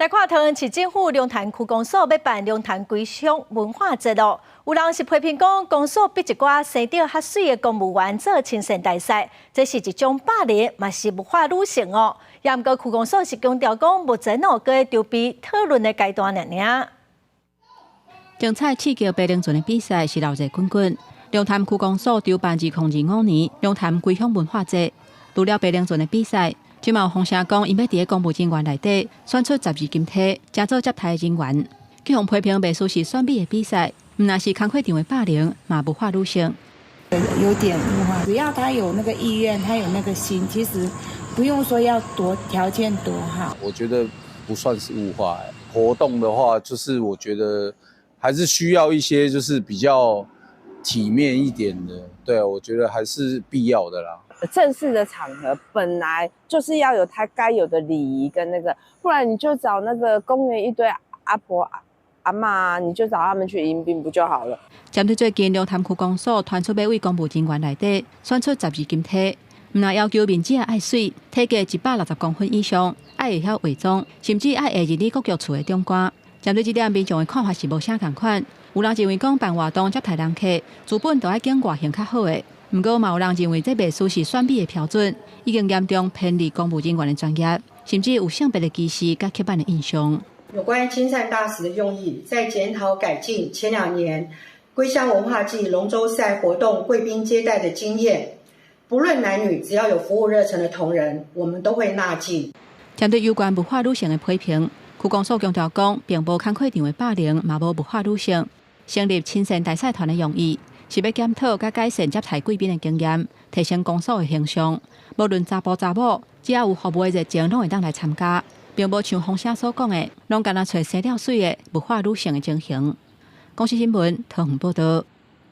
来看桃园市政府龙潭区公所要办龙潭归乡文化节咯，有人是批评讲公所逼一寡生到较水的公务员做亲善大赛，这是一种霸凌，嘛是无法女性哦。也毋过区公所是强调讲，目前哦，搁在筹备讨论的阶段尔。精彩刺激白龙船的比赛是闹热滚滚。龙潭区公所筹办2025年龙潭归乡文化节，除了白龙船的比赛。今嘛有风声讲，因要伫公务人员内底选出12金体，加做接待人员。据互批评袂输是选美的比赛，毋那是工课场的霸凌，嘛无法女性。有点物化，只要他有那个意愿，他有那个心，其实不用说要多条件多好。我觉得不算是物化。活动的话，就是我觉得还是需要一些就是比较体面一点的，对，我觉得还是必要的啦。正式的场合本来就是要有它该有的礼仪跟那个，不然你就找那个公园一堆阿婆阿嬷，你就找他们去迎宾不就好了？针对最近龙潭区公所传出要为公务人员内底选出12金体，毋那要求面子爱水，体格160公分以上，爱会晓化妆，甚至爱会日理国局处的长官。针对这点，民众的看法是无啥共款。有人认为讲办活动接待人客，资本都爱拣外形较好的。不过，嘛有人认为这袂输是选美的标准，已经严重偏离公务人员的专业，甚至有性别的歧视甲刻板的印象。有关亲善大使的用意，在检讨改进前2年归乡文化季龙舟赛活动贵宾接待的经验，不论男女，只要有服务热忱的同仁，我们都会纳进。针对有关物化女性的批评，区公所强调讲，并无工课场的霸凌，嘛无物化女性，成立亲善大赛团的用意。是要检讨甲改善接待贵宾的经验，提升公所的形象。无论查甫查某，只要有服务的热情，拢会当来参加，并无像风声所讲的，拢干那找生了水的物化女性的情形。公视新闻，桃园报道。